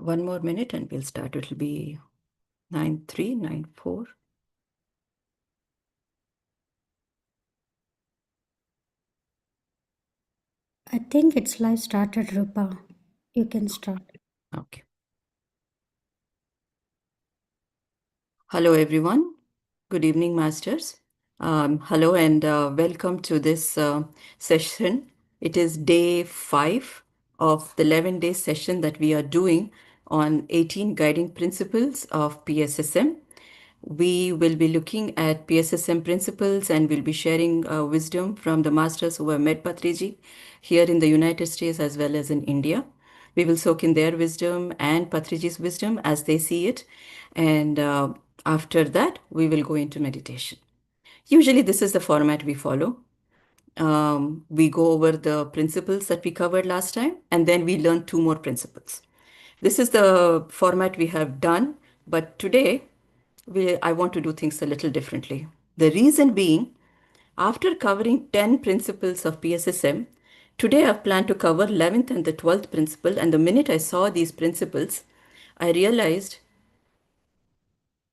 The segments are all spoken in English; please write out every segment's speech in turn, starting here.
one more minute and we'll start. It'll be 9394. I think it's live started, Rupa. You can start. Okay. Hello, everyone. Good evening, masters. Hello and welcome to this session. It is day 5 of the 11-day session that we are doing on 18 guiding principles of PSSM. We will be looking at PSSM principles and we'll be sharing wisdom from the masters who have met Patriji here in the United States as well as in India. We will soak in their wisdom and Patriji's wisdom as they see it. And after that, we will go into meditation. Usually, this is the format we follow. We go over the principles that we covered last time, and then we learn 2 more principles. This is the format we have done, but today I want to do things a little differently. The reason being, after covering 10 principles of PSSM, today I've planned to cover 11th and the 12th principle. And the minute I saw these principles, I realized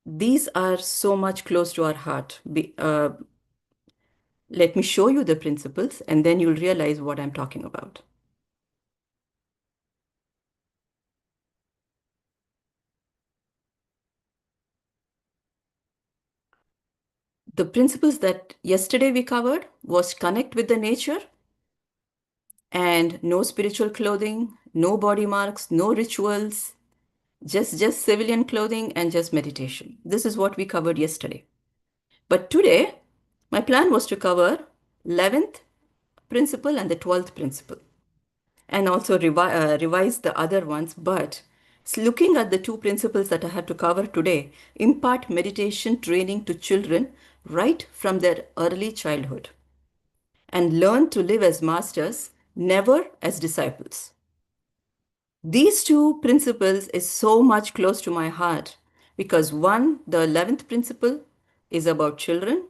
these are so much close to our heart. Let me show you the principles and then you'll realize what I'm talking about. The principles that yesterday we covered was connect with the nature and no spiritual clothing, no body marks, no rituals, just civilian clothing and just meditation. This is what we covered yesterday. But today, my plan was to cover 11th principle and the 12th principle and also revise the other ones. But looking at the 2 principles that I had to cover today, impart meditation training to children right from their early childhood and learn to live as masters, never as disciples. These 2 principles is so much close to my heart because one, the 11th principle is about children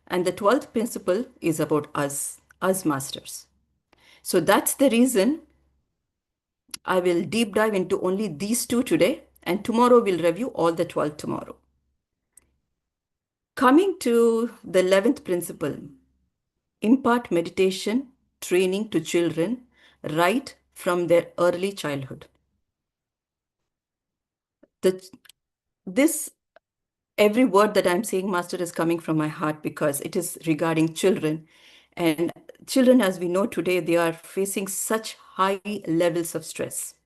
and the 12th principle is about us masters. So that's the reason I will deep dive into only these 2 today and tomorrow we'll review all the 12 tomorrow. Coming to the 11th principle, impart meditation training to children right from their early childhood. This every word that I'm saying, Master, is coming from my heart because it is regarding children. And children, as we know today, they are facing such high levels of stress.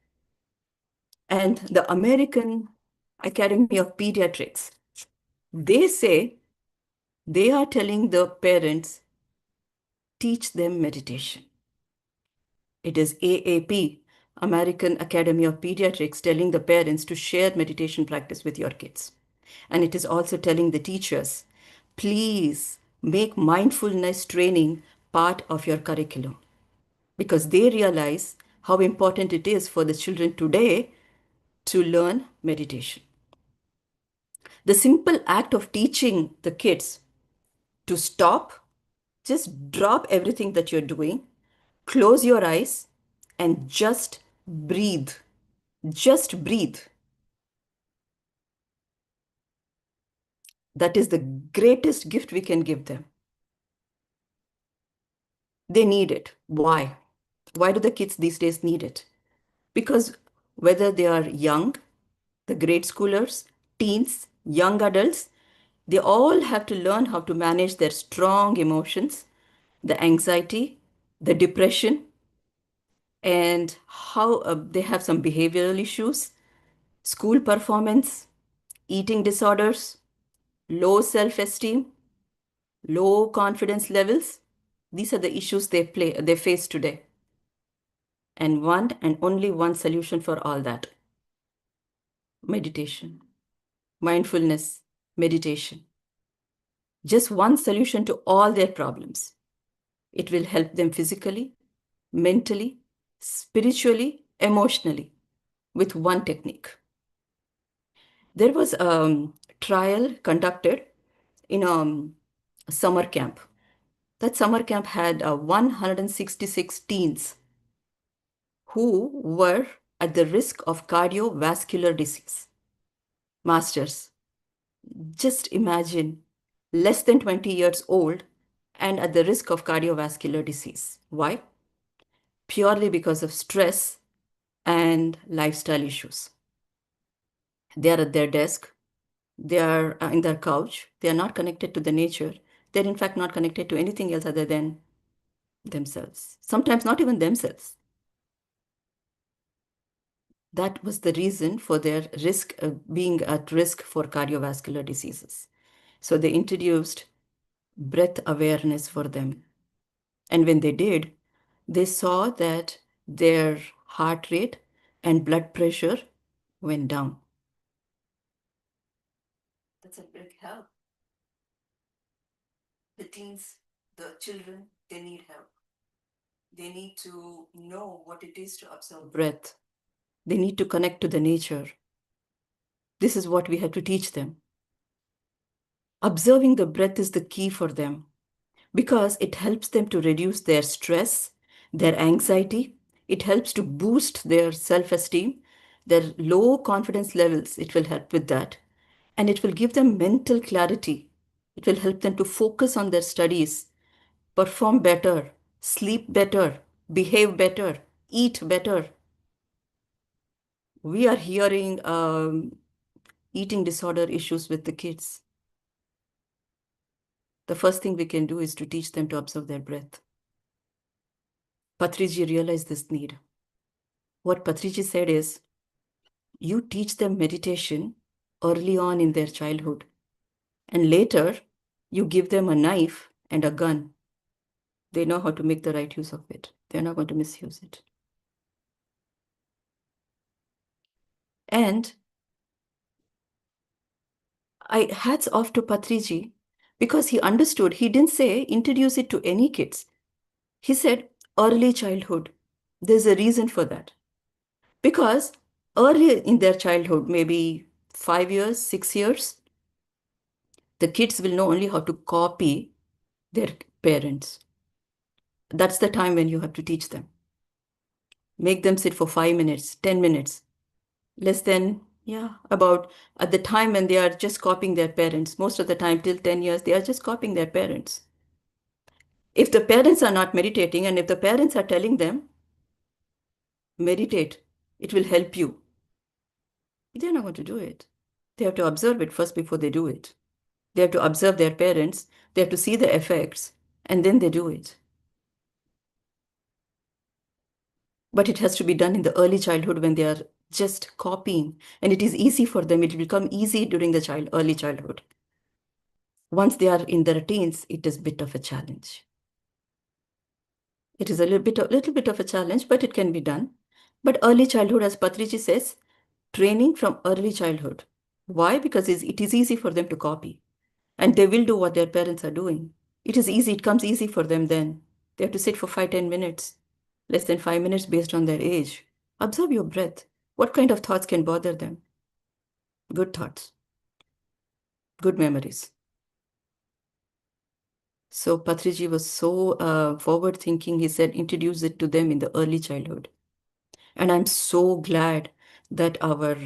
And the American Academy of Pediatrics, they say they are telling the parents, teach them meditation. It is AAP, American Academy of Pediatrics, telling the parents to share meditation practice with your kids. And it is also telling the teachers, please make mindfulness training part of your curriculum because they realize how important it is for the children today to learn meditation. The simple act of teaching the kids to stop, just drop everything that you're doing, close your eyes, and just breathe. Just breathe. That is the greatest gift we can give them. They need it. Why? Why do the kids these days need it? Because whether they are young, the grade schoolers, teens, young adults, they all have to learn how to manage their strong emotions, the anxiety, the depression, and how they have some behavioral issues, school performance, eating disorders, low self esteem, low confidence levels. These are the issues they face today. And one and only one solution for all that: meditation, mindfulness, meditation. Just one solution to all their problems. It will help them physically, mentally, spiritually, emotionally with one technique. There was a trial conducted in a summer camp. That summer camp had 166 teens who were at the risk of cardiovascular disease. Masters, just imagine less than 20 years old and at the risk of cardiovascular disease. Why? Purely because of stress and lifestyle issues. They are at their desk, they are in their couch, they are not connected to the nature. They're in fact not connected to anything else other than themselves. Sometimes not even themselves. That was the reason for their risk being at risk for cardiovascular diseases. So they introduced breath awareness for them. And when they did, they saw that their heart rate and blood pressure went down. That's a big help. The teens, the children, they need help. They need to know what it is to observe breath. They need to connect to the nature. This is what we have to teach them. Observing the breath is the key for them because it helps them to reduce their stress, their anxiety. It helps to boost their self esteem, their low confidence levels. It will help with that. And it will give them mental clarity. It will help them to focus on their studies, perform better, sleep better, behave better, eat better. We are hearing eating disorder issues with the kids. The first thing we can do is to teach them to observe their breath. Patriji realized this need. What Patriji said is, you teach them meditation early on in their childhood, and later you give them a knife and a gun. They know how to make the right use of it. They're not going to misuse it. And I hats off to Patriji because he understood. He didn't say introduce it to any kids. He said early childhood. There's a reason for that. Because early in their childhood, maybe 5 years, 6 years, the kids will know only how to copy their parents. That's the time when you have to teach them. Make them sit for 5 minutes, 10 minutes, less than, yeah, about at the time when they are just copying their parents. Most of the time, till 10 years, they are just copying their parents. If the parents are not meditating and if the parents are telling them, meditate, it will help you, they're not going to do it. They have to observe it first before they do it. They have to observe their parents, they have to see the effects, and then they do it. But it has to be done in the early childhood when they are just copying, and it is easy for them. It will become easy during the early childhood. Once they are in their teens, it is a bit of a challenge. It is a little bit of a challenge, but it can be done. But early childhood, as Patriji says, training from early childhood. Why? Because it is easy for them to copy, and they will do what their parents are doing. It is easy. It comes easy for them then. They have to sit for 5, 10 minutes, less than 5 minutes based on their age. Observe your breath. What kind of thoughts can bother them? Good thoughts, good memories. So Patriji was so forward thinking. He said, introduce it to them in the early childhood. And I'm so glad that our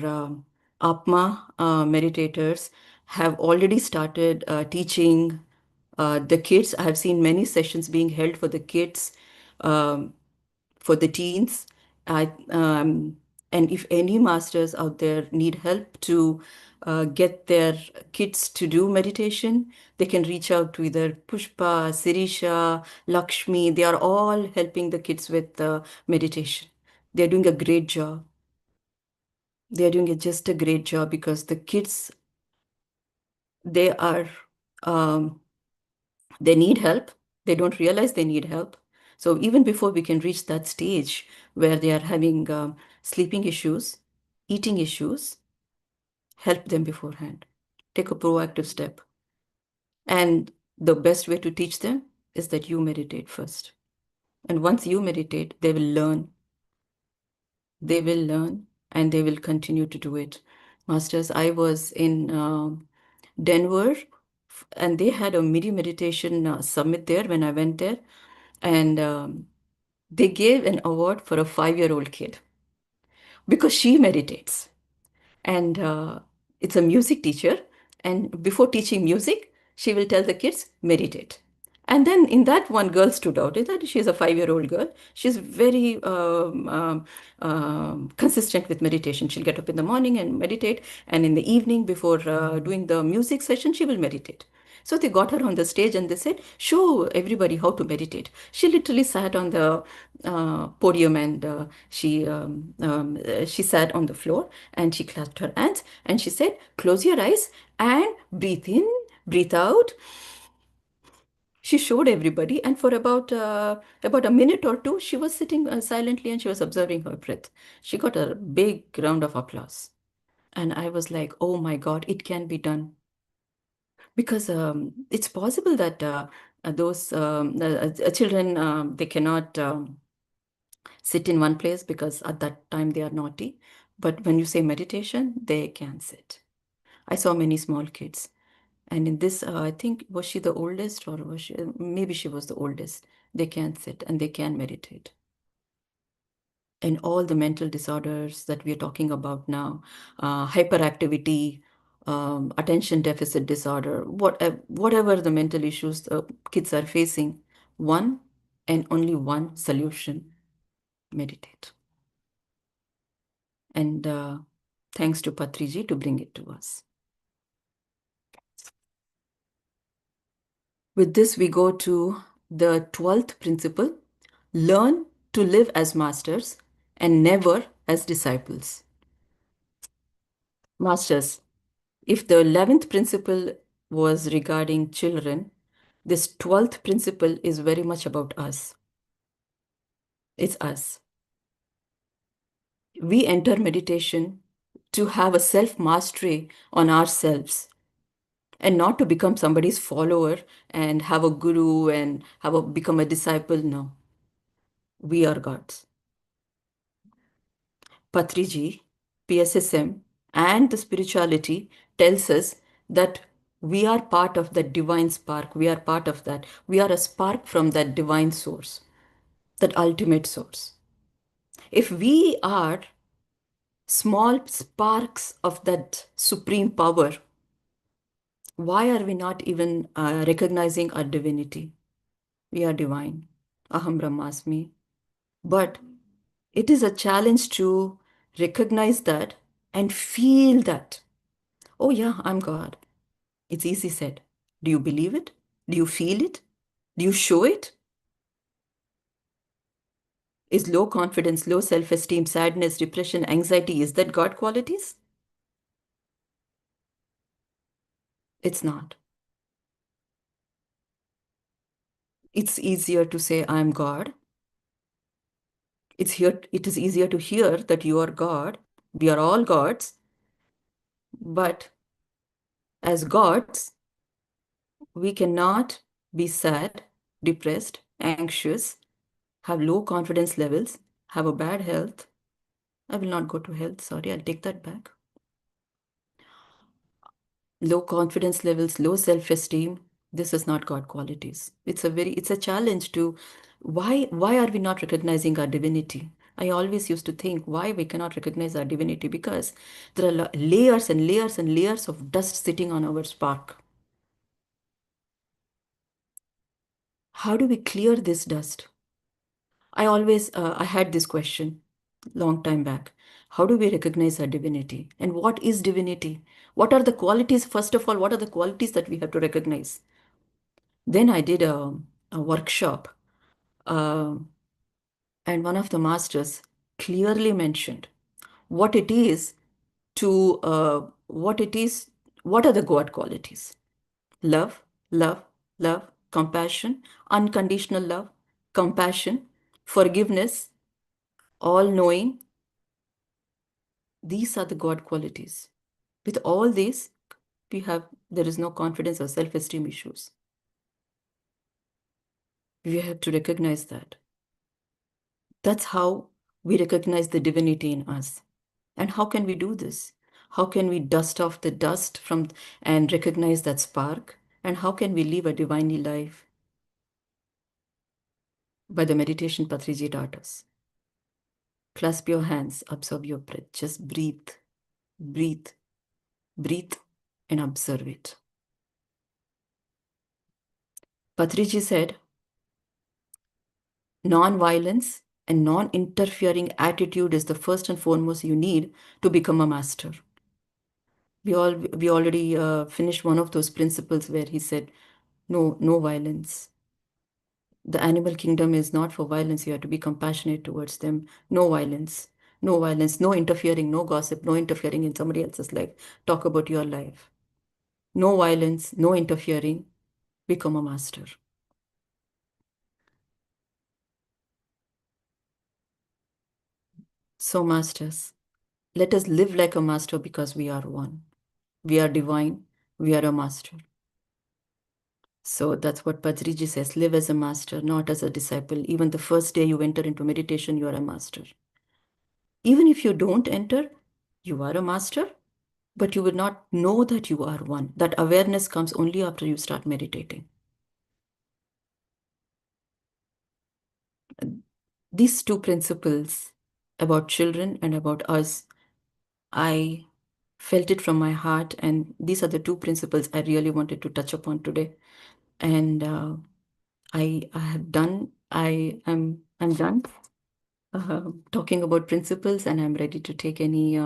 Atma meditators have already started teaching the kids. I have seen many sessions being held for the kids, um, for the teens. And if any masters out there need help to get their kids to do meditation, they can reach out to either Pushpa, Sirisha, Lakshmi. They are all helping the kids with meditation. They're doing a great job. They're doing just a great job because the kids, they are um, they need help. They don't realize they need help. So even before we can reach that stage where they are having sleeping issues, eating issues, help them beforehand. Take a proactive step. And the best way to teach them is that you meditate first. And once you meditate, they will learn. They will learn and they will continue to do it. Masters, I was in Denver, and they had a midi meditation summit there when I went there. And they gave an award for a 5-year-old kid because she meditates. And it's a music teacher. And before teaching music, she will tell the kids, meditate. And then in that, one girl stood out. In that, she's a 5-year-old girl. She's very consistent with meditation. She'll get up in the morning and meditate, and in the evening, before doing the music session, she will meditate. So they got her on the stage and they said, show everybody how to meditate. She literally sat on the podium, and she sat on the floor, and she clasped her hands and she said, close your eyes and breathe in, breathe out. She showed everybody, and for about a minute or two, she was sitting silently and she was observing her breath. She got a big round of applause. And I was like, oh my God, it can be done. Because it's possible that those children, they cannot sit in one place because at that time they are naughty. But when you say meditation, they can sit. I saw many small kids. And in this, I think, was she the oldest, or was she, maybe she was the oldest? They can sit and they can meditate. And all the mental disorders that we are talking about now, hyperactivity, attention deficit disorder, whatever the mental issues kids are facing, one and only one solution: meditate. And thanks to Patriji to bring it to us. With this, we go to the 12th principle: learn to live as masters and never as disciples. Masters, if the 11th principle was regarding children, this 12th principle is very much about us. It's us. We enter meditation to have a self mastery on ourselves, and not to become somebody's follower and have a guru and become a disciple. No, we are gods. Patriji, PSSM, and the spirituality tells us that we are part of that divine spark. We are part of that. We are a spark from that divine source, that ultimate source. If we are small sparks of that supreme power, why are we not even recognizing our divinity? We are divine. Aham Brahmasmi. But it is a challenge to recognize that and feel that. Oh, yeah, I'm God. It's easy said. Do you believe it? Do you feel it? Do you show it? Is low confidence, low self esteem, sadness, depression, anxiety, is that God qualities? It's not. It's easier to say, I'm God. It is easier to hear that you are God. We are all gods. But as gods, we cannot be sad, depressed, anxious, have low confidence levels, have a bad health. I will not go to health, sorry, I'll take that back. Low confidence levels, low self-esteem. This is not God qualities. It's a challenge to why are we not recognizing our divinity? I always used to think why we cannot recognize our divinity, because there are layers and layers and layers of dust sitting on our spark. How do we clear this dust? I had this question long time back. How do we recognize our divinity? And what is divinity? What are the qualities? First of all, what are the qualities that we have to recognize? Then I did a workshop, uh, and one of the masters clearly mentioned what it is what are the God qualities? Love, love, love, compassion, unconditional love, compassion, forgiveness, all knowing. These are the God qualities. With all these, there is no confidence or self-esteem issues. We have to recognize that. That's how we recognize the divinity in us. And how can we do this? How can we dust off the dust from and recognize that spark? And how can we live a divinely life? By the meditation Patriji taught us. Clasp your hands, observe your breath. Just breathe, breathe, breathe, and observe it. Patriji said, non-violence and non-interfering attitude is the first and foremost you need to become a master. We already finished one of those principles where he said, no violence. The animal kingdom is not for violence. You have to be compassionate towards them. No violence. No violence. No interfering. No gossip. No interfering in somebody else's life. Talk about your life. No violence. No interfering. Become a master. So, masters, let us live like a master because we are one. We are divine. We are a master. So that's what Patriji says, live as a master, not as a disciple. Even the first day you enter into meditation, you are a master. Even if you don't enter, you are a master, but you will not know that you are one. That awareness comes only after you start meditating. These two principles about children and about us, I felt it from my heart, and these are the two principles I really wanted to touch upon today. And I have done. I'm done talking about principles, and I'm ready to take any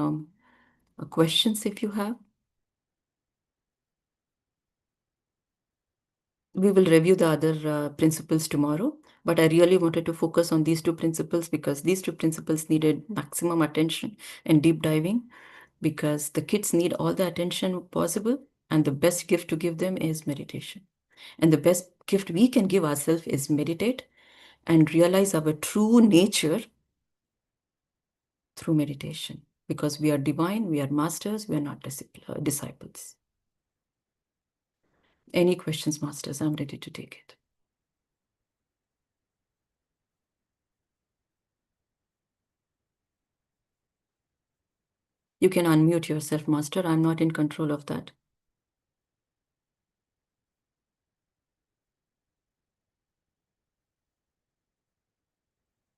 questions if you have. We will review the other principles tomorrow, but I really wanted to focus on these two principles because these two principles needed maximum attention and deep diving because the kids need all the attention possible, and the best gift to give them is meditation. And the best gift we can give ourselves is meditate and realize our true nature through meditation because we are divine, we are masters, we are not disciples. Any questions, masters? I'm ready to take it. You can unmute yourself, master. I'm not in control of that.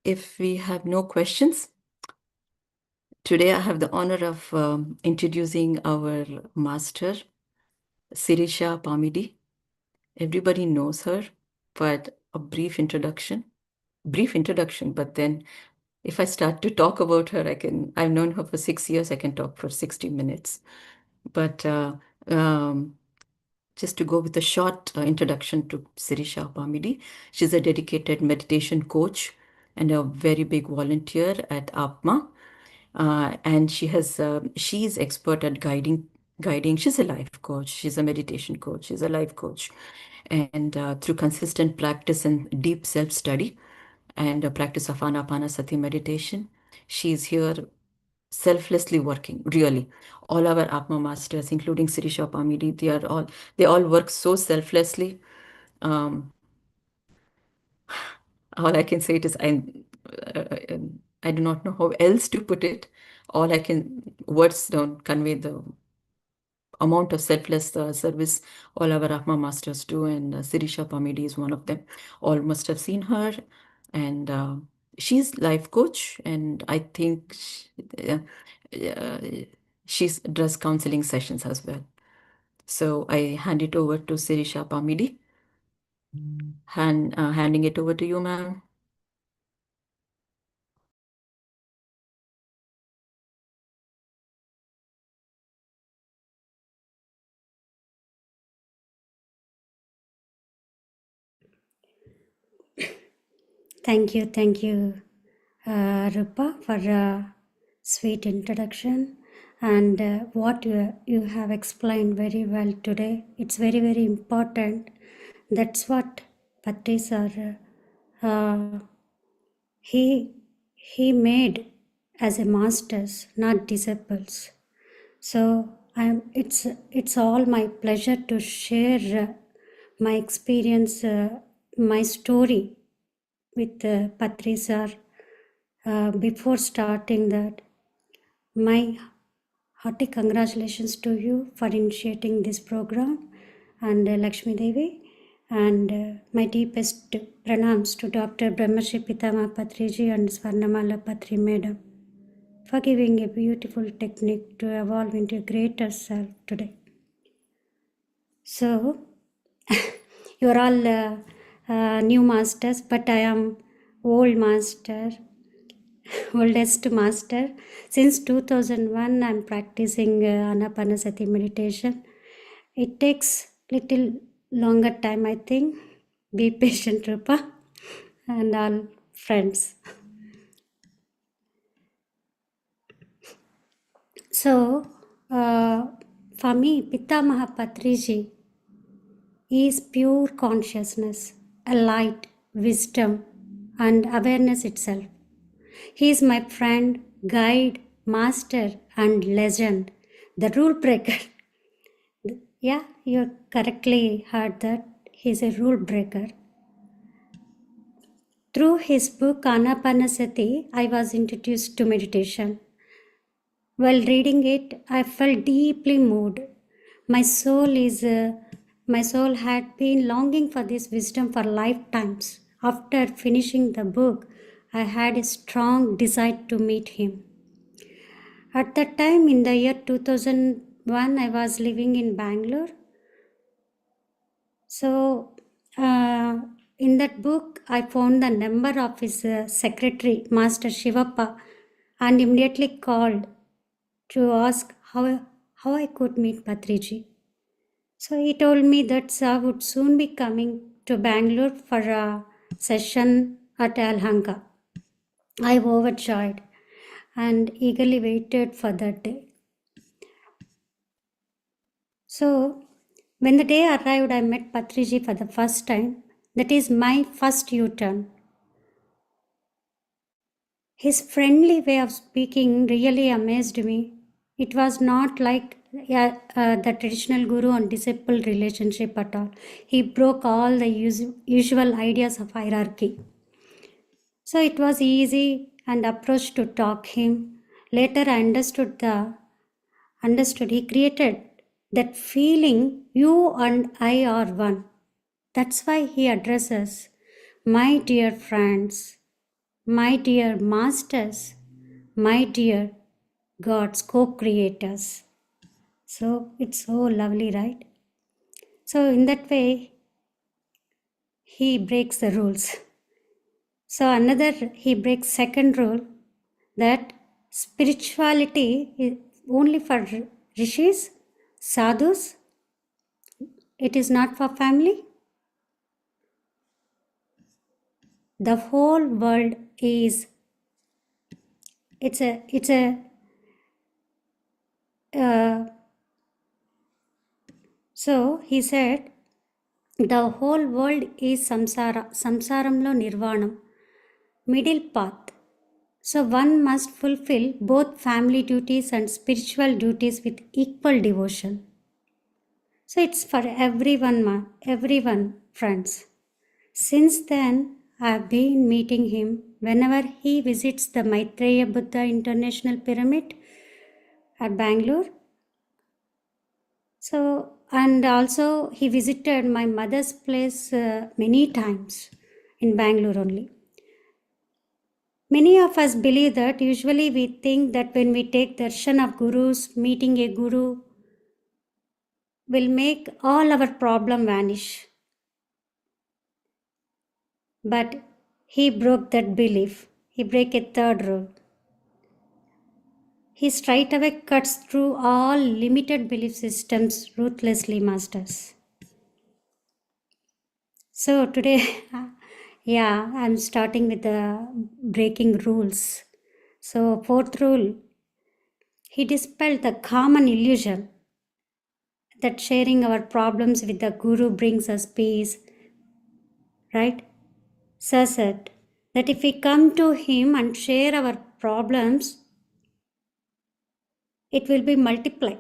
If we have no questions, today I have the honor of introducing our master, Sirisha Pamidi. Everybody knows her, but a brief introduction. Brief introduction, but then if I start to talk about her, I've known her for 6 years, I can talk for 60 minutes. But um, just to go with a short introduction to Sirisha Pamidi, she's a dedicated meditation coach and a very big volunteer at APMA. And she's expert at guiding. She's a life coach. She's a meditation coach. She's a life coach. And through consistent practice and deep self-study and a practice of Anapanasati meditation, she's here selflessly working, really. All our Atma masters, including Sirisha Pamidi, they all work so selflessly. Um, all I can say it is I do not know how else to put it. All I can words don't convey the amount of selfless service all our Atma masters do, and Sirisha Pamidi is one of them. All must have seen her, and she's life coach, and I think uh, she does counseling sessions as well. So I hand it over to Sirisha Pamidi. Handing it over to you, ma'am. Thank you, Rupa, for a sweet introduction and what you have explained very well today. It's very, very important. That's what Patris he he made as a masters, not disciples. So it's all my pleasure to share my experience, my story with Patrisa. Before starting that, my hearty congratulations to you for initiating this program and Lakshmi Devi, and my deepest Pranams to Dr. Brahmarshi Patriji and Swarnamala Patri Madam for giving a beautiful technique to evolve into a greater self today. So, you are all new masters, but I am old master, oldest master. Since 2001, I am practicing Anapanasati meditation. It takes little longer time, I think. Be patient, Rupa, and all friends. So, for me, Pitamaha Patriji is pure consciousness, a light, wisdom, and awareness itself. He is my friend, guide, master, and legend, the rule breaker. Yeah, you correctly heard that. He is a rule breaker. Through his book Anapanasati, I was introduced to meditation. While reading it, I felt deeply moved. My soul had been longing for this wisdom for lifetimes. After finishing the book, I had a strong desire to meet him. At that time, in the year 2001, I was living in Bangalore. So, in that book, I found the number of his secretary, Master Shivappa, and immediately called to ask how I could meet Patriji. So he told me that Sir would soon be coming to Bangalore for a session at Alhanga. I overjoyed and eagerly waited for that day. So when the day arrived, I met Patriji for the first time. That is my first U-turn. His friendly way of speaking really amazed me. It was not like the traditional guru and disciple relationship at all. He broke all the usual ideas of hierarchy. So it was easy and approach to talk him. Later I understood he created that feeling you and I are one. That's why he addresses, my dear friends, my dear masters, my dear God's co-creators. So it's so lovely, right? So in that way, he breaks the rules. So he breaks second rule, that spirituality is only for rishis, sadhus. It is not for family. The whole world is. So he said, the whole world is samsara. Samsaramlo nirvanam. Middle path. So one must fulfill both family duties and spiritual duties with equal devotion. So it's for everyone, friends. Since then, I've been meeting him whenever he visits the Maitreya Buddha International Pyramid at Bangalore. So, and also he visited my mother's place many times in Bangalore only. Many of us believe that usually we think that when we take darshan of gurus, meeting a guru will make all our problem vanish. But he broke that belief. He break a third rule. He straightaway cuts through all limited belief systems ruthlessly, masters. So today, yeah, I'm starting with the breaking rules. So fourth rule, he dispelled the common illusion that sharing our problems with the guru brings us peace, right? Sir said that if we come to him and share our problems, it will be multiplied.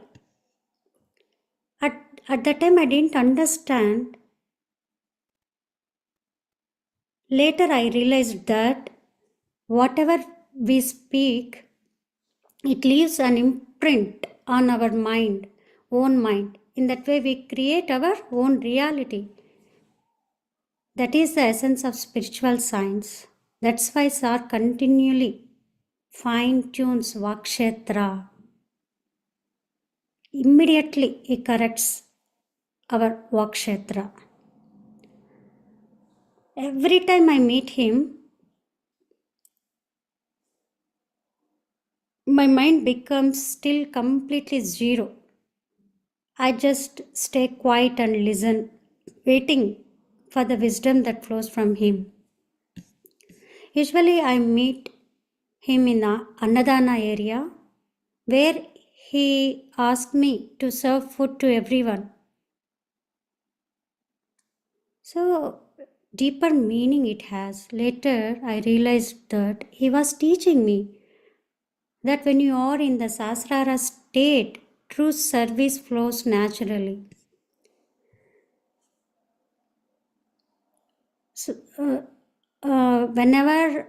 At that time, I didn't understand. Later, I realized that whatever we speak, it leaves an imprint on our own mind. In that way, we create our own reality. That is the essence of spiritual science. That's why Sar continually fine-tunes Vakshetra. Immediately he corrects our Vakshetra. Every time I meet him, my mind becomes still completely zero. I just stay quiet and listen, waiting for the wisdom that flows from him. Usually I meet him in the Annadana area where he asked me to serve food to everyone. So deeper meaning it has. Later I realized that he was teaching me that when you are in the Sasrara state, true service flows naturally. So, whenever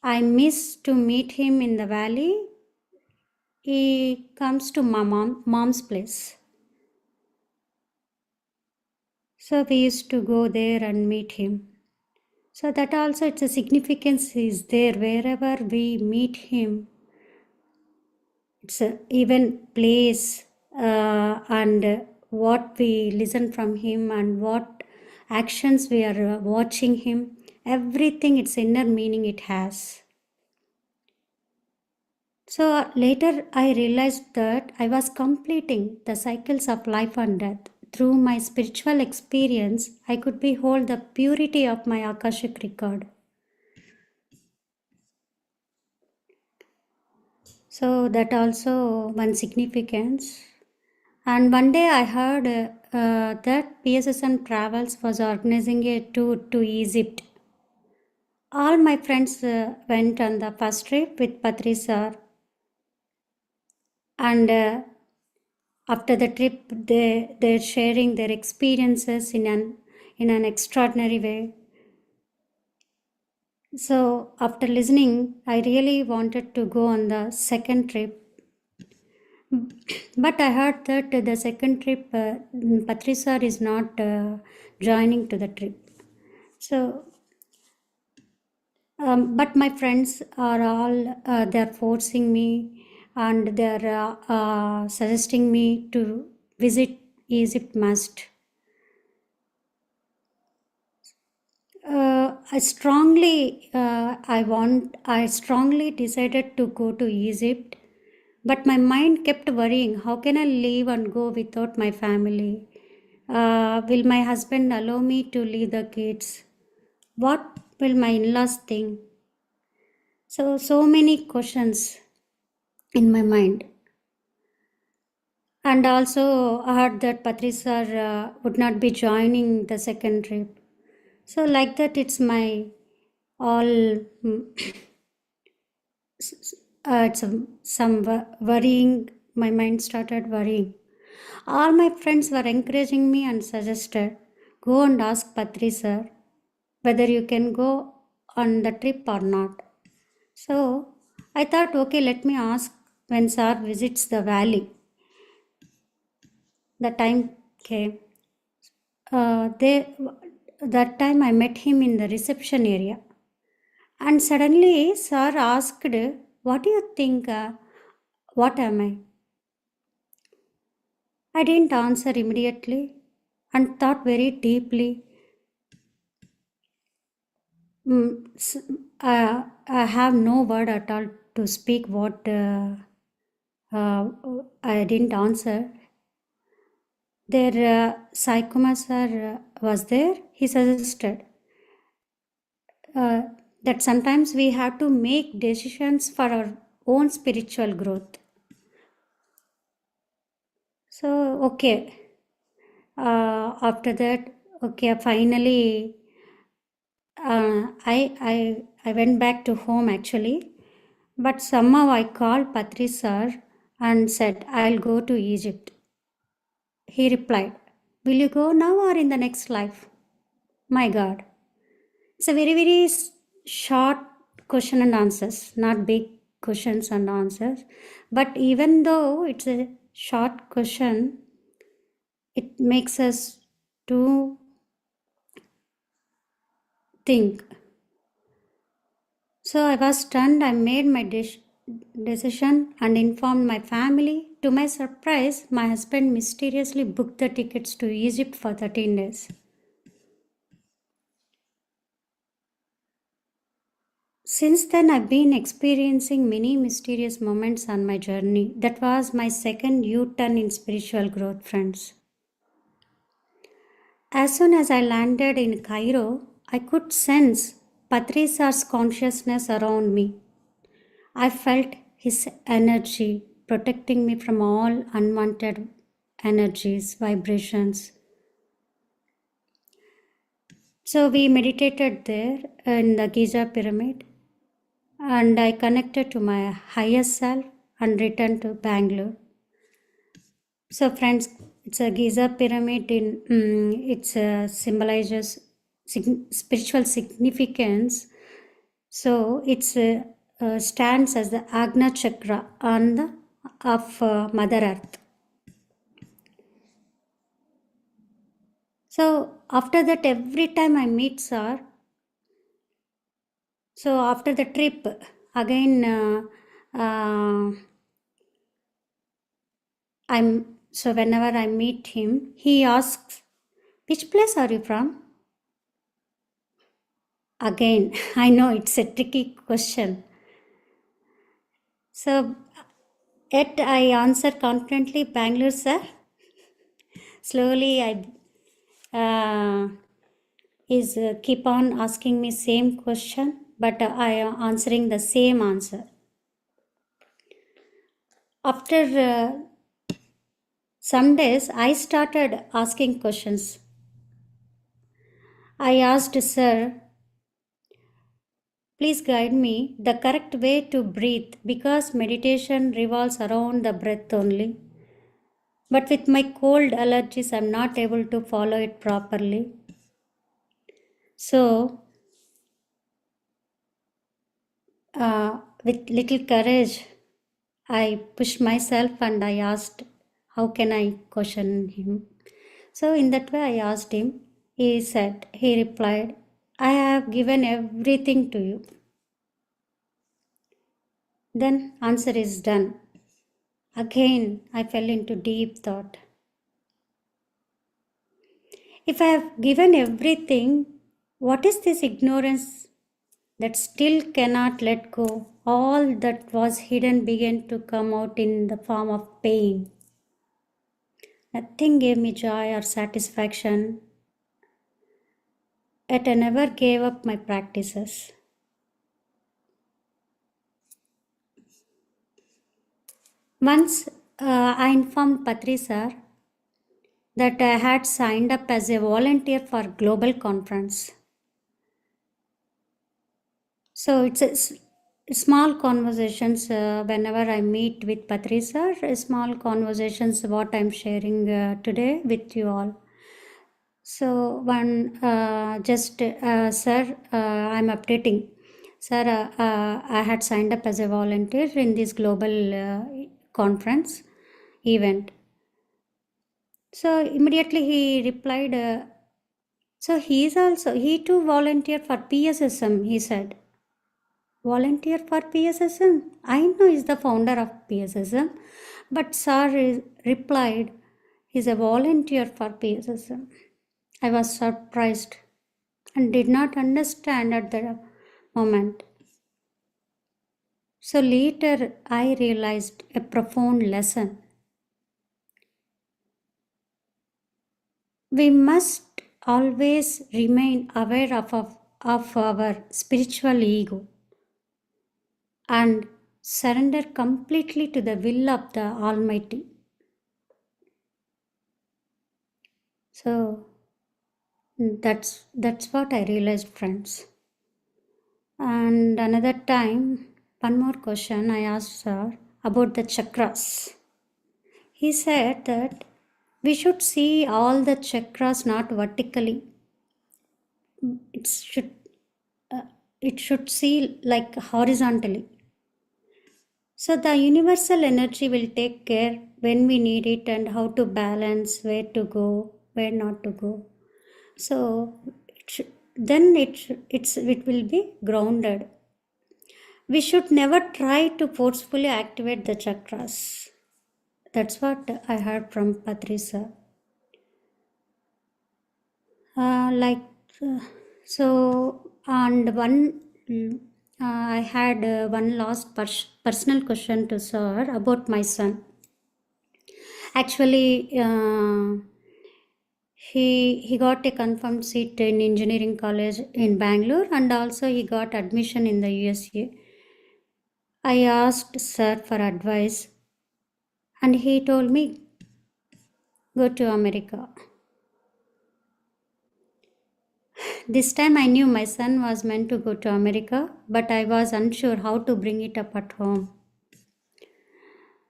I miss to meet him in the valley, he comes to my mom's place. So we used to go there and meet him. So that also it's a significance is there wherever we meet him. It's a even place and what we listen from him and what actions we are watching him. Everything its inner meaning it has. So later I realized that I was completing the cycles of life and death. Through my spiritual experience, I could behold the purity of my Akashic record. So that also one significance. And one day I heard that PSSM Travels was organizing a tour to Egypt. All my friends went on the first trip with Patriji, and after the trip they're sharing their experiences in an extraordinary way. So after listening, I really wanted to go on the second trip. But I heard that the second trip, Patriji is not joining to the trip. So, but my friends are all, they're forcing me and they're suggesting me to visit Egypt must. I strongly decided to go to Egypt, but my mind kept worrying, how can I leave and go without my family? Will my husband allow me to leave the kids? What will my in-laws think? So many questions in my mind. And also I heard that Patriji would not be joining the second trip. So like that, it's my all it's some worrying. My mind started worrying. All my friends were encouraging me and suggested, go and ask Patriji whether you can go on the trip or not. So I thought, okay, let me ask when Sir visits the valley. The time came. That time I met him in the reception area. And suddenly Sir asked, what do you think? What am I? I didn't answer immediately and thought very deeply. I have no word at all to speak what I didn't answer. There, Sai Kumar sir was there. He suggested that sometimes we have to make decisions for our own spiritual growth. So, okay. After that, okay, finally, I went back to home actually, but somehow I called Patri sir and said, I'll go to Egypt. He replied, will you go now or in the next life? My God. It's a very, very short question and answers, not big questions and answers. But even though it's a short question, it makes us to think. So I was stunned. I made my decision and informed my family. To my surprise, my husband mysteriously booked the tickets to Egypt for 13 days. Since then, I've been experiencing many mysterious moments on my journey. That was my second U-turn in spiritual growth, friends. As soon as I landed in Cairo, I could sense Patrisa's consciousness around me. I felt his energy protecting me from all unwanted energies, vibrations. So we meditated there in the Giza pyramid, and I connected to my higher self and returned to Bangalore. So friends, it's a Giza pyramid. It symbolizes spiritual significance. So it stands as the Agna chakra of Mother Earth. So after that, every time I meet Sir, so after the trip, again, so whenever I meet him, he asks, "Which place are you from?" Again, I know it's a tricky question. So, yet I answer confidently, "Bangalore, sir." Slowly, is keep on asking me same question, but I am answering the same answer. After some days, I started asking questions. I asked, "Sir, please guide me the correct way to breathe, because meditation revolves around the breath only. But with my cold allergies, I'm not able to follow it properly." So, with little courage, I pushed myself and I asked, "How can I question him?" So, in that way, I asked him. He replied, "I have given everything to you." Then, answer is done. Again, I fell into deep thought. If I have given everything, what is this ignorance that still cannot let go? All that was hidden began to come out in the form of pain. Nothing gave me joy or satisfaction, yet I never gave up my practices. Once I informed Patri sir that I had signed up as a volunteer for global conference. So it's small conversations whenever I meet with Patri sir, small conversations what I'm sharing today with you all. So one sir, I'm updating. Sir, I had signed up as a volunteer in this global conference event. So immediately he replied, so he too volunteered for PSSM, he said. Volunteer for PSSM? I know he's the founder of PSSM, but sir replied, he's a volunteer for PSSM. I was surprised and did not understand at the moment. So later I realized a profound lesson. We must always remain aware of our spiritual ego and surrender completely to the will of the Almighty. So that's what I realized, friends. And another time, one more question I asked her about the chakras. He said that we should see all the chakras not vertically. It should see like horizontally. So the universal energy will take care when we need it and how to balance, where to go, where not to go. So then it will be grounded. We should never try to forcefully activate the chakras. That's what I heard from Patricia. Like so, and I had one last personal question to sir about my son. Actually, he got a confirmed seat in engineering college in Bangalore, and also he got admission in the USA. I asked sir for advice, and he told me go to America. This time I knew my son was meant to go to America, but I was unsure how to bring it up at home.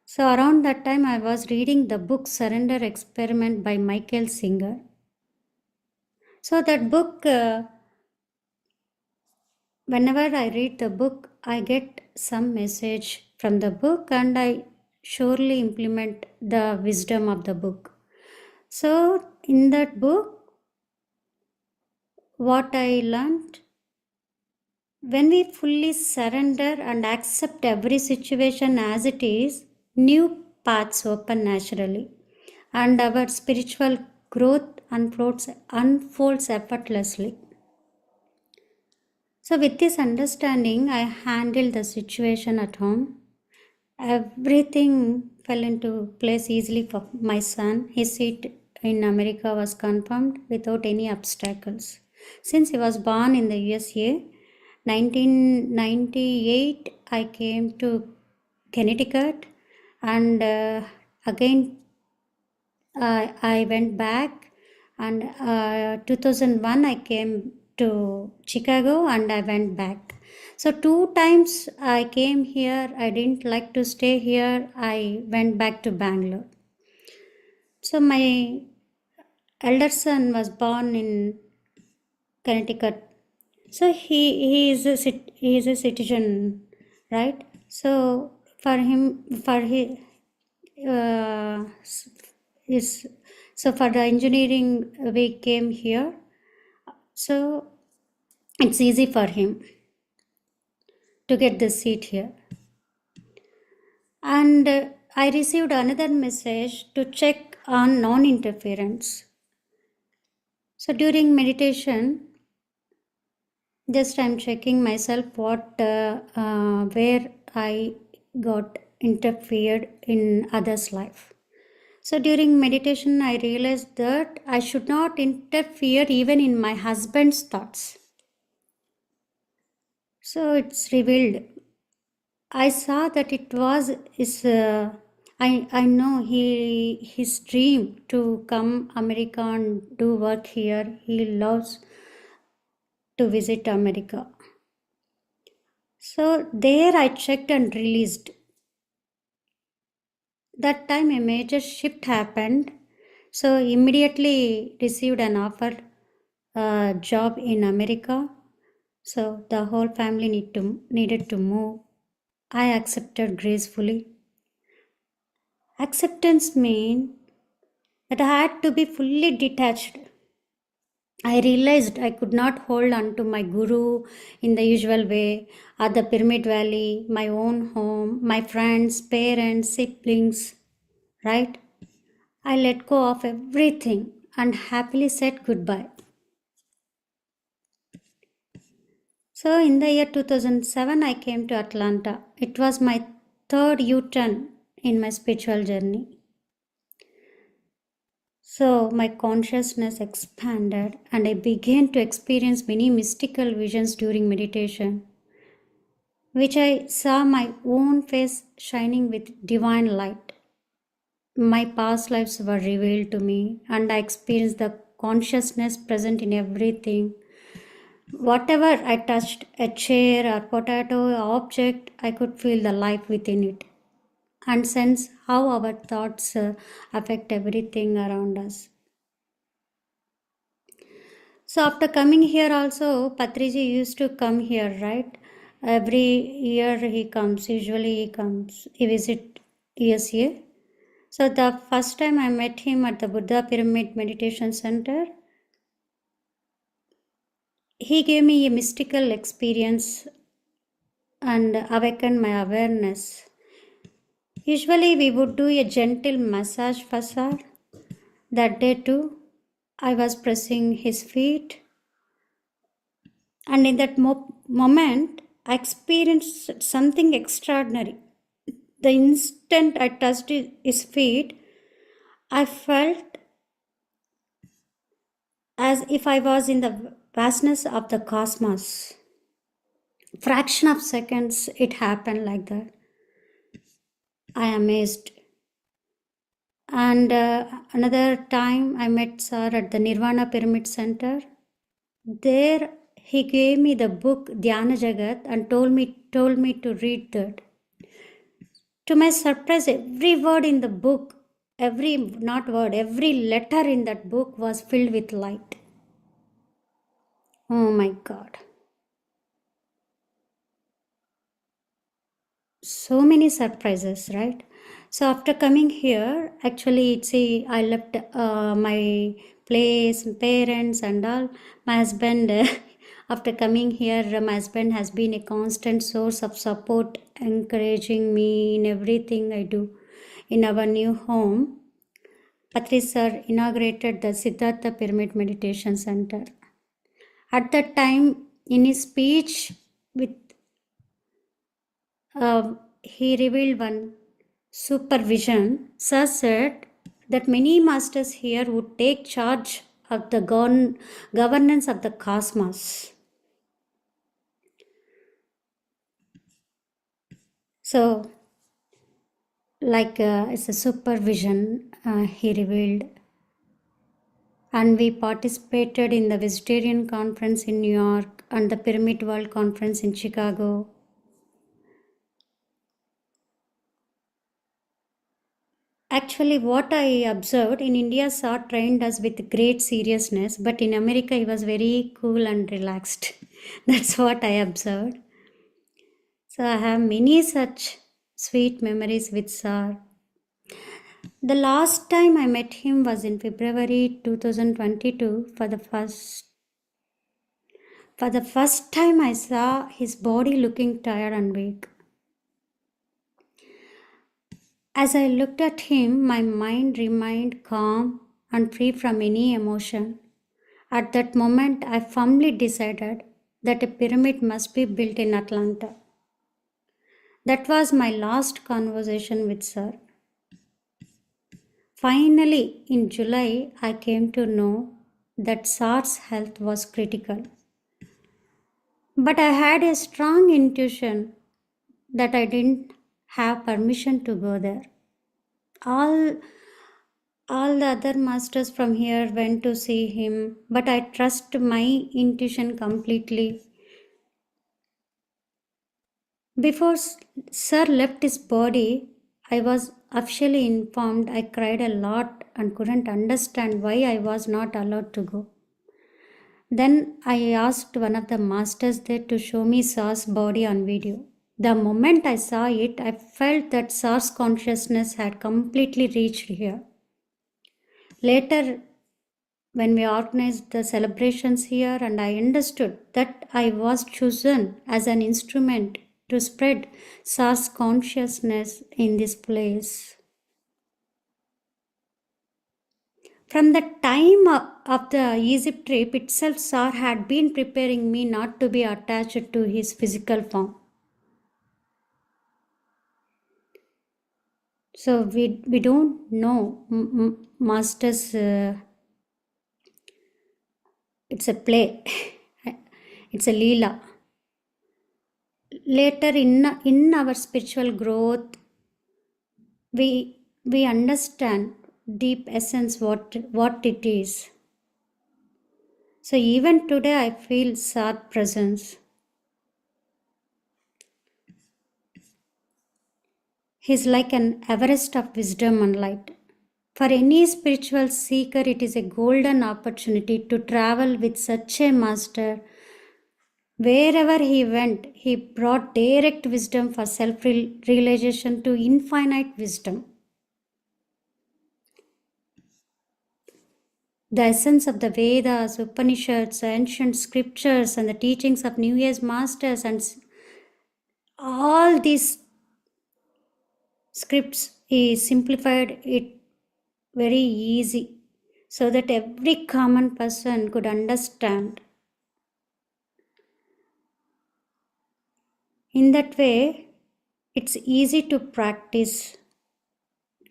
So around that time I was reading the book Surrender Experiment by Michael Singer. So that book, whenever I read the book, I get some message from the book and I surely implement the wisdom of the book. So in that book, what I learned, when we fully surrender and accept every situation as it is, new paths open naturally and our spiritual growth unfolds effortlessly. So, with this understanding, I handled the situation at home. Everything fell into place easily for my son. His seat in America was confirmed without any obstacles. Since he was born in the USA, 1998, I came to Connecticut and again I went back and 2001 I came to Chicago and I went back. So 2 times I came here, I didn't like to stay here, I went back to Bangalore. So my elder son was born in Connecticut. So he is a citizen, right? So for him, for his uh, is so for the engineering we came here, so it's easy for him to get the seat here. And I received another message to check on non-interference. So during meditation, just I'm checking myself where I got interfered in others' life. So during meditation, I realized that I should not interfere even in my husband's thoughts. So it's revealed. I saw that it was I know his dream to come America and do work here. He loves to visit America. So there I checked and released. That time a major shift happened. So immediately received an offer job in America. So the whole family needed to move. I accepted gracefully. Acceptance means that I had to be fully detached. I realized I could not hold on to my guru in the usual way, or the Pyramid Valley, my own home, my friends, parents, siblings, right? I let go of everything and happily said goodbye. So in the year 2007, I came to Atlanta. It was my third U-turn in my spiritual journey. So my consciousness expanded and I began to experience many mystical visions during meditation, which I saw my own face shining with divine light. My past lives were revealed to me and I experienced the consciousness present in everything. Whatever I touched, a chair or potato object, I could feel the life within it and sense how our thoughts affect everything around us. So after coming here also, Patriji used to come here, right? Every year he comes, usually he visit USA. So the first time I met him at the Buddha Pyramid Meditation Center, he gave me a mystical experience and awakened my awareness. Usually we would do a gentle massage for Sir. That day too, I was pressing his feet, and in that moment, I experienced something extraordinary. The instant I touched his feet, I felt as if I was in the vastness of the cosmos. Fraction of seconds, it happened like that. I amazed. And another time, I met Sir at the Nirvana Pyramid Center. There, he gave me the book Dhyana Jagat and told me to read that. To my surprise, every word in the book, every letter in that book was filled with light. Oh my God. So many surprises, right? So after coming here, actually, see, I left my place, parents, and all. My husband, after coming here, my husband has been a constant source of support, encouraging me in everything I do. In our new home, Patri sir inaugurated the Siddhartha Pyramid Meditation Center. At that time, in his speech with he revealed one supervision. Sir said that many masters here would take charge of the governance of the cosmos. So, like it's a supervision he revealed. And we participated in the Vegetarian Conference in New York and the Pyramid World Conference in Chicago. Actually, what I observed in India, Sir trained us with great seriousness, but in America, he was very cool and relaxed. That's what I observed. So I have many such sweet memories with Sir. The last time I met him was in February 2022 for the first time I saw his body looking tired and weak. As I looked at him, my mind remained calm and free from any emotion. At that moment, I firmly decided that a pyramid must be built in Atlanta. That was my last conversation with Sir. Finally, in July, I came to know that Sir's health was critical. But I had a strong intuition that I didn't have permission to go there. All the other masters from here went to see him, but I trust my intuition completely. Before Sir left his body, I was officially informed. I cried a lot and couldn't understand why I was not allowed to go. Then I asked one of the masters there to show me Sir's body on video. The moment I saw it, I felt that Sir's consciousness had completely reached here. Later, when we organized the celebrations here, and I understood that I was chosen as an instrument to spread Sir's consciousness in this place. From the time of the Egypt trip itself, Sir had been preparing me not to be attached to his physical form. So we don't know masters. It's a play. It's a leela. Later in our spiritual growth, we understand deep essence what it is. So even today I feel Sat presence. He's like an Everest of wisdom and light. For any spiritual seeker, it is a golden opportunity to travel with such a master. Wherever he went, he brought direct wisdom for self-realization to infinite wisdom. The essence of the Vedas, Upanishads, ancient scriptures, and the teachings of New Age masters, and all these scripts is simplified it very easy so that every common person could understand. In that way, it's easy to practice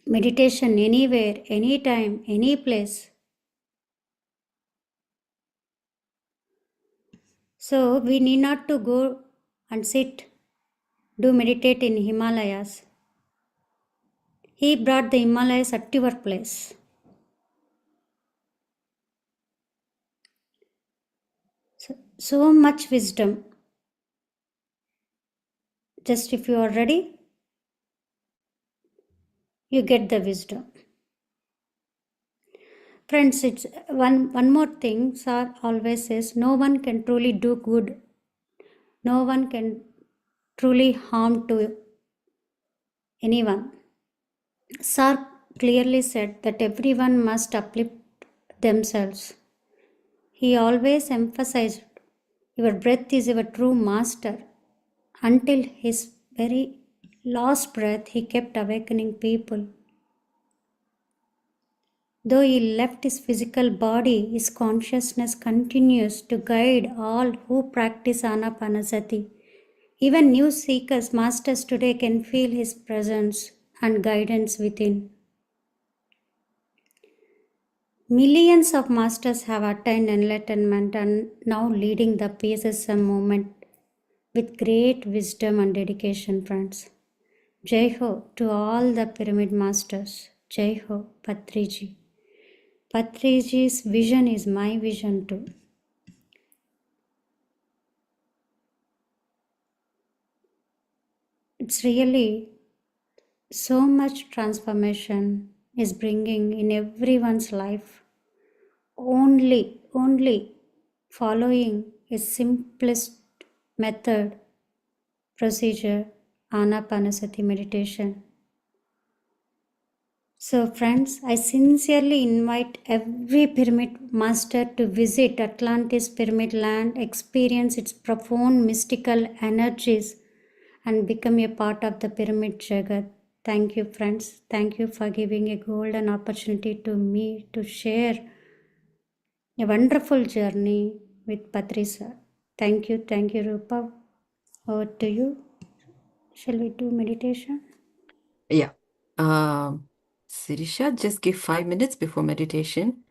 meditation anywhere, anytime, any place. So we need not to go and sit, do meditate in Himalayas. He brought the Himalayas at your place. So much wisdom. Just if you are ready, you get the wisdom. Friends, it's one more thing. Sir always says, no one can truly do good. No one can truly harm to anyone. Sir clearly said that everyone must uplift themselves. He always emphasized, your breath is your true master. Until his very last breath, he kept awakening people. Though he left his physical body, his consciousness continues to guide all who practice Anapanasati. Even new seekers, masters today can feel his presence and guidance within. Millions of masters have attained enlightenment and now leading the PSSM movement with great wisdom and dedication, friends. Jai Ho to all the pyramid masters. Jai Ho, Patriji. Patriji's vision is my vision too. It's really so much transformation is bringing in everyone's life. Only following a simplest method, procedure, Anapanasati meditation. So friends, I sincerely invite every pyramid master to visit Atlantis pyramid land, experience its profound mystical energies and become a part of the pyramid Jagat. Thank you friends. Thank you for giving a golden opportunity to me to share a wonderful journey with Patrisa. Thank you Rupa. Over to you. Shall we do meditation? Yeah. Sirisha, just give 5 minutes before meditation.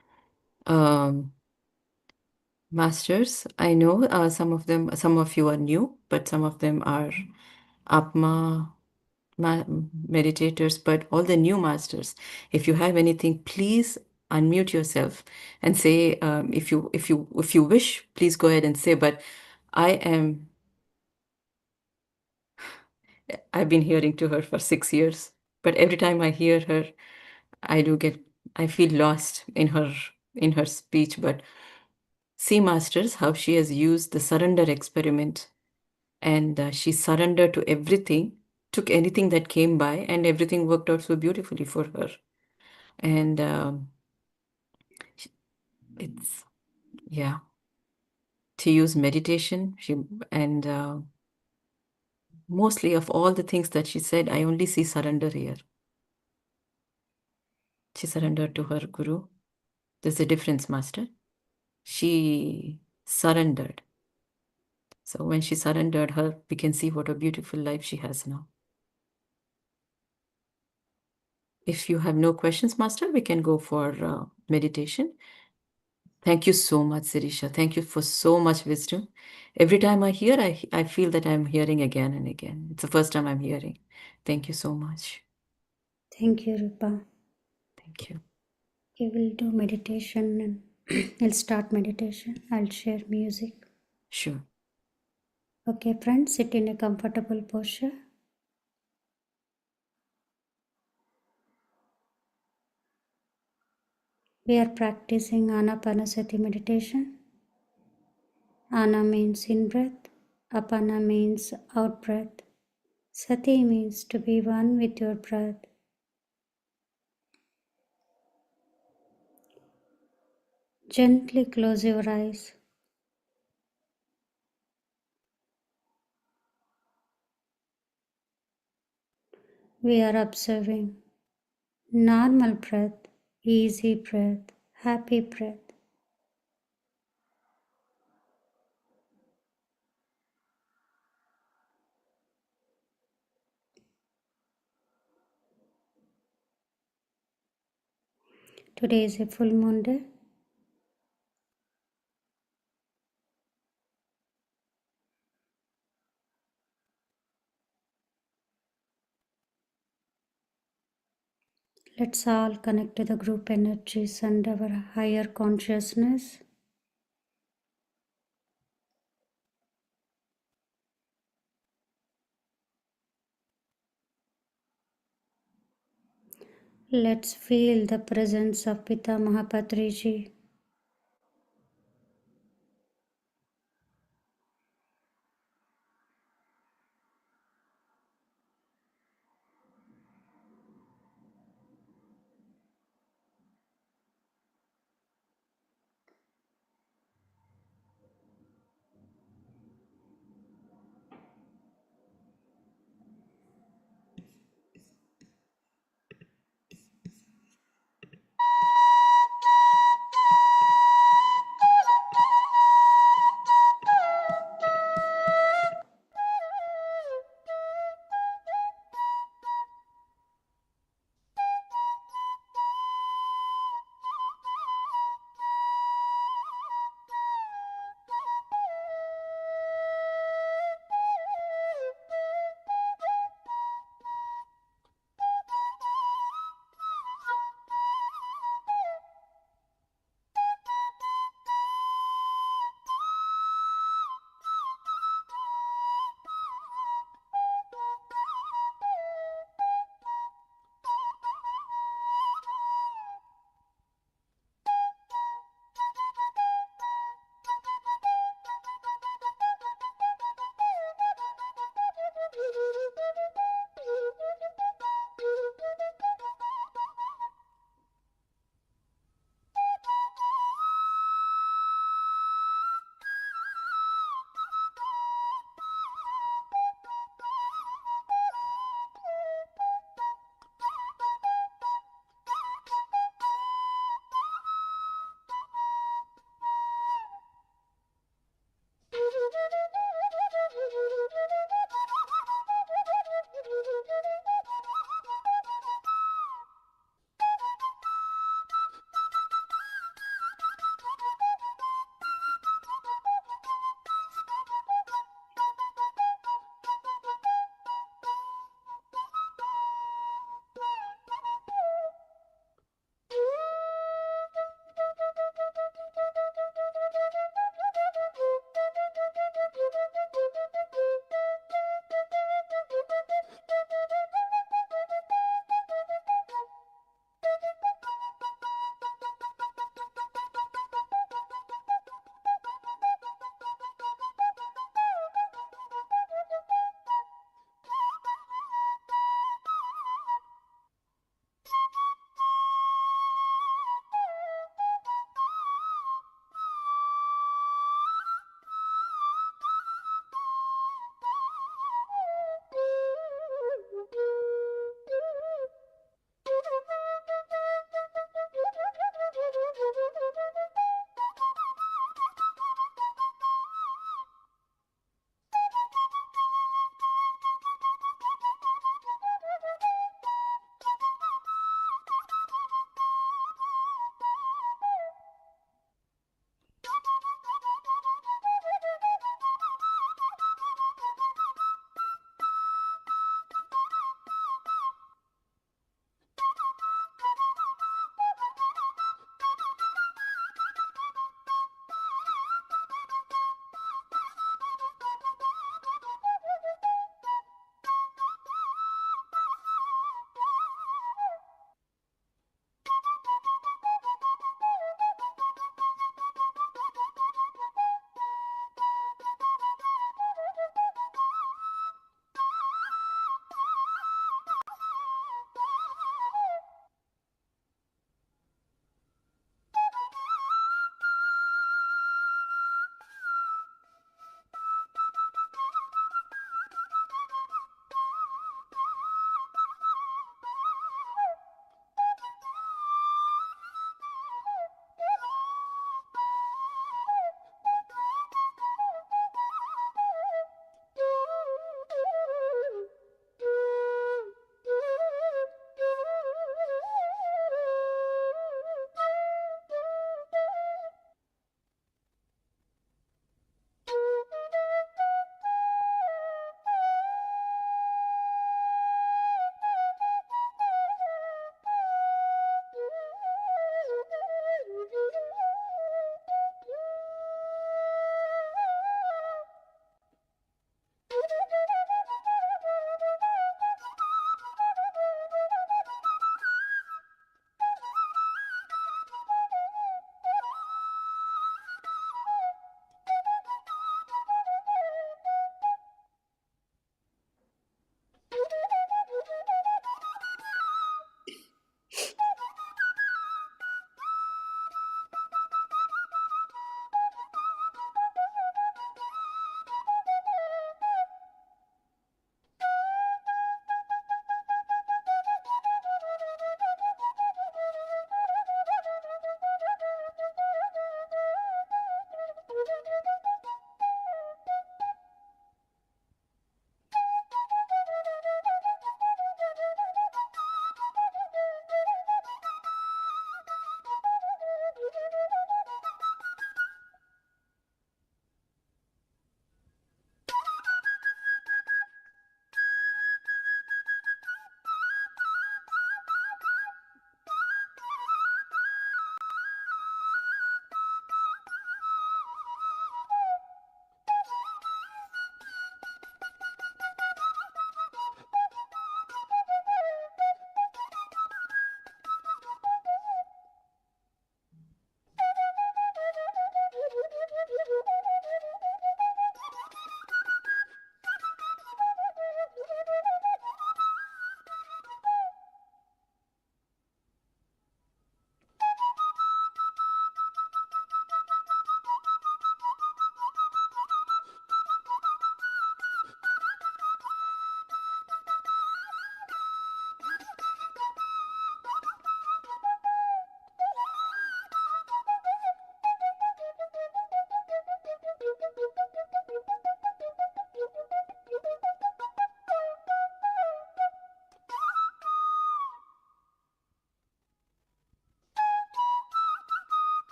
Um, Masters, I know some of you are new, but some of them are Atma meditators, but all the new masters, if you have anything, please unmute yourself and say, if you wish, please go ahead and say. But I am, I've been hearing to her for 6 years, but every time I hear her, I do get, I feel lost in her speech. But see, masters, how she has used the surrender experiment, and she surrendered to everything, took anything that came by, and everything worked out so beautifully for her. And it's, yeah, to use meditation. And mostly of all the things that she said, I only see surrender here. She surrendered to her guru. There's a difference, master. She surrendered. So when she surrendered her, we can see what a beautiful life she has now. If you have no questions, master, we can go for meditation. Thank you so much, Sirisha. Thank you for so much wisdom. Every time I hear, I feel that I'm hearing again and again. It's the first time I'm hearing. Thank you so much. Thank you, Rupa. Thank you. We will do meditation and I'll start meditation. I'll share music. Sure. Okay, friends, sit in a comfortable posture. We are practicing Anapanasati meditation. Ana means in breath, Apana means out breath. Sati means to be one with your breath. Gently close your eyes. We are observing normal breath, easy breath, happy breath. Today is a full moon day. Let's all connect to the group energies and our higher consciousness. Let's feel the presence of Pitamaha Patriji.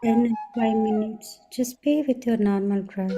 10 and 5 minutes. Just pay with your normal breath.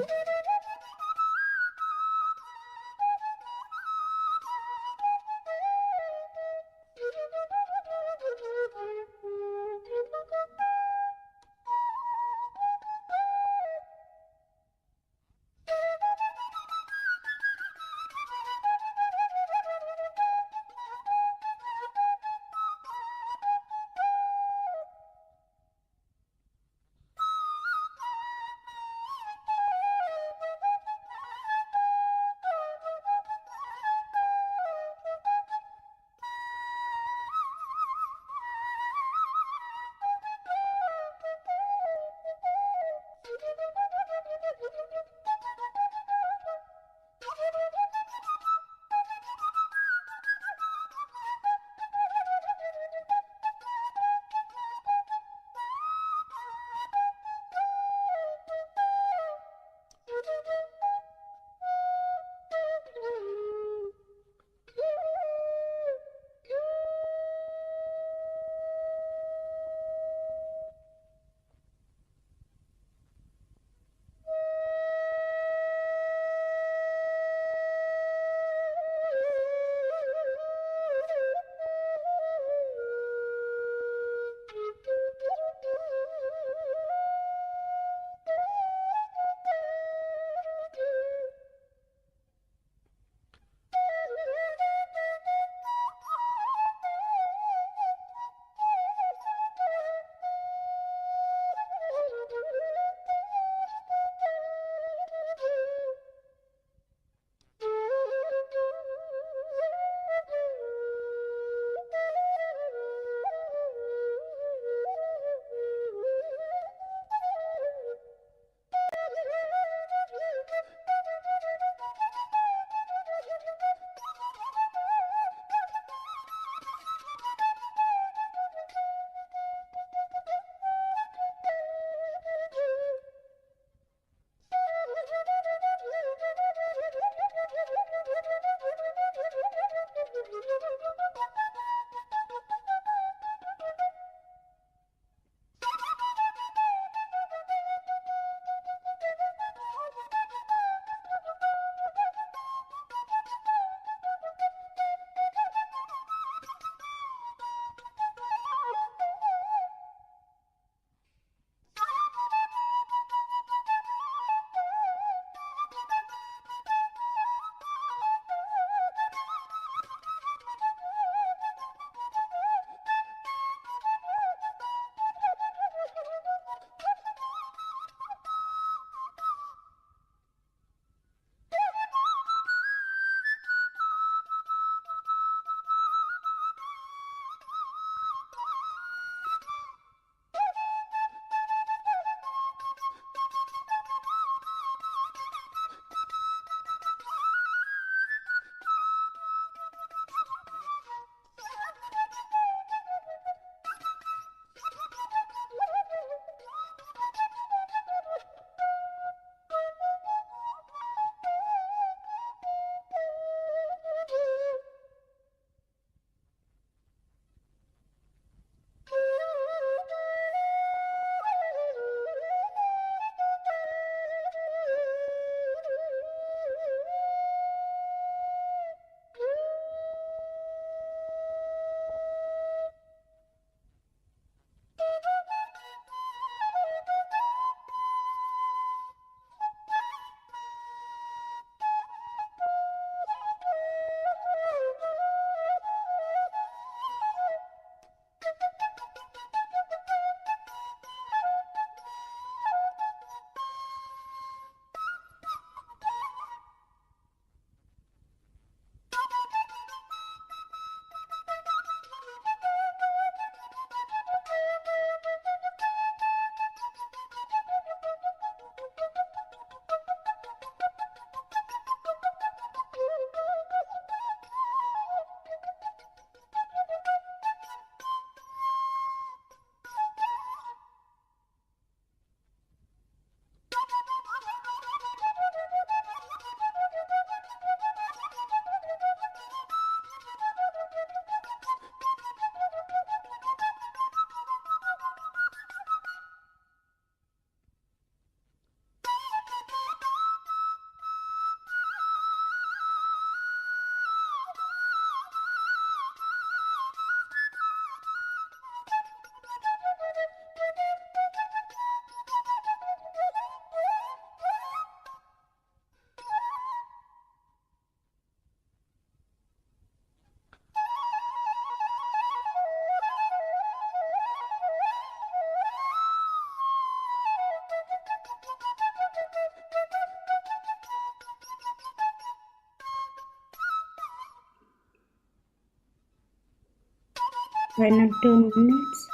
Final 2 minutes.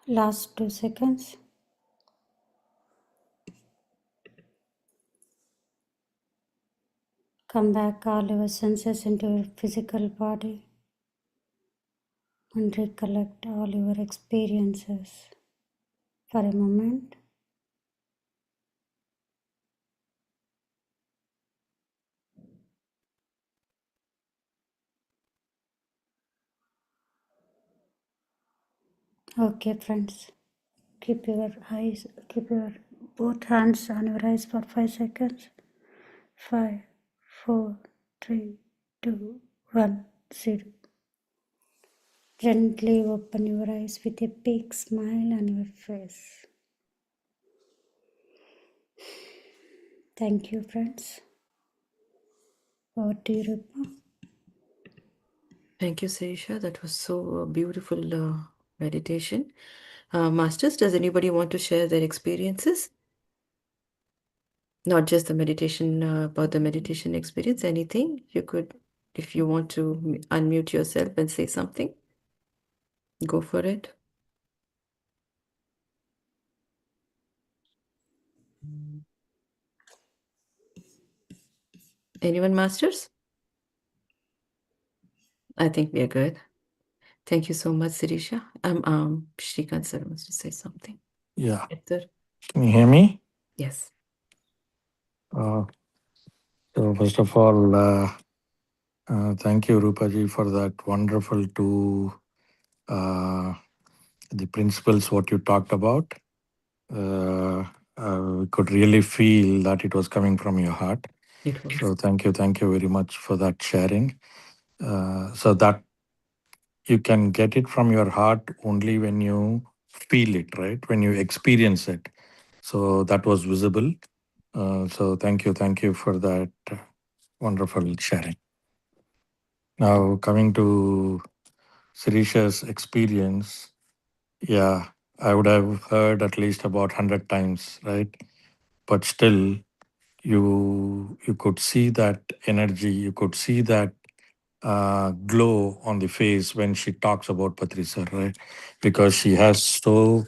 Last 2 seconds. Come back all your senses into your physical body and recollect all your experiences for a moment. Okay, friends. Keep your both hands on your eyes for 5 seconds. 5, 4, 3, 2, 1, 0. Gently open your eyes with a big smile on your face. Thank you, friends. Over to you, Rupa. Thank you, Sirisha. That was so beautiful meditation. Masters, does anybody want to share their experiences? Not just the meditation, about the meditation experience, anything you could, if you want to unmute yourself and say something, go for it. Anyone, Masters? I think we are good. Thank you so much, Sirisha. Shrikant sir wants to say something. Yeah. Yes, sir. Can you hear me? Yes. Uh, so first of all, thank you, Rupaji, for that wonderful uh, the principles what you talked about. We could really feel that it was coming from your heart. It was. So thank you very much for that sharing. So that you can get it from your heart only when you feel it, right? When you experience it. So that was visible. So thank you for that wonderful sharing. Now coming to Sirisha's experience, yeah, I would have heard at least about 100 times, right? But still, you could see that energy, you could see that glow on the face when she talks about Patrisa, right? Because she has so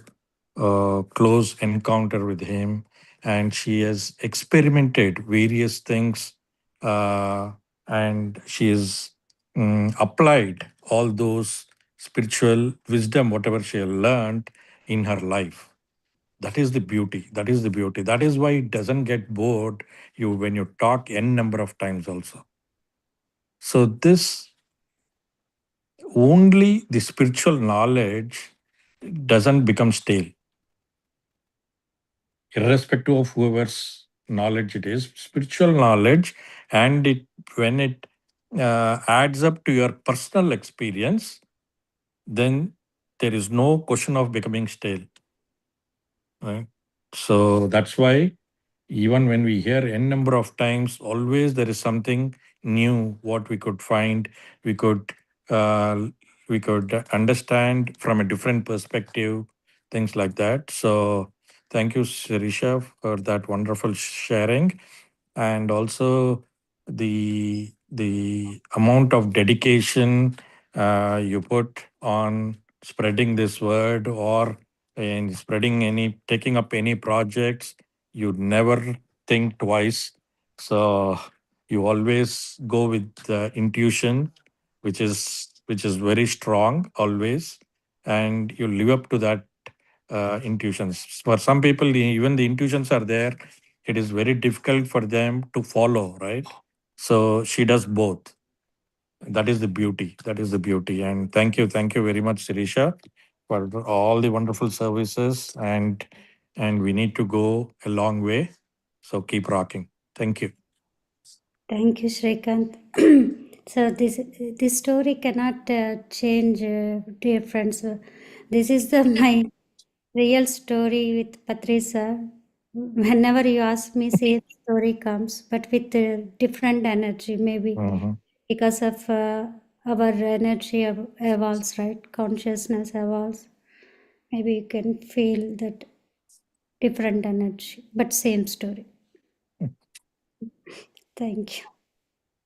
close encounter with him, and she has experimented various things, uh, and she has applied all those spiritual wisdom, whatever she has learned in her life. That is the beauty. That is the beauty. That is why it doesn't get bored you when you talk n number of times also. So this only the spiritual knowledge doesn't become stale, irrespective of whoever's knowledge it is. Spiritual knowledge, and it when it adds up to your personal experience, then there is no question of becoming stale. Right? So that's why even when we hear n number of times, always there is something new what we could find, we could uh, we could understand from a different perspective, things like that. So thank you, Sirisha, for that wonderful sharing, and also the amount of dedication you put on spreading this word, or in spreading any, taking up any projects. You never think twice. So you always go with the intuition, which is very strong always, and you live up to that intuitions. For some people, even the intuitions are there, it is very difficult for them to follow, right? So she does both. That is the beauty. That is the beauty. And thank you very much, Sirisha, for all the wonderful services. And we need to go a long way. So keep rocking. Thank you. Thank you, Shrikant. So this story cannot change, dear friends. This is the my real story with Patricia. Whenever you ask me, same story comes, but with a different energy, maybe Mhm. because of our energy evolves, right? Consciousness evolves. Maybe you can feel that different energy, but same story. Thank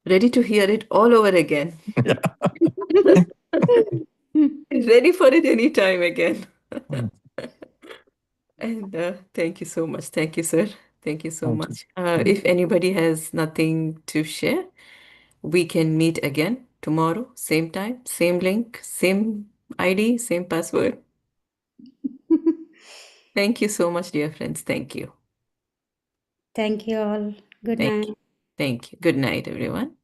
Ready to hear it all over again. you. Ready for it anytime again. Mm. And thank you so much. Thank you, sir. Thank you so Thank you. much. If anybody has nothing to share, we can meet again tomorrow, same time, same link, same ID, same password. Thank you so much, dear friends. Thank you. Thank you all. Good Thank night. you. Thank you. Good night, everyone.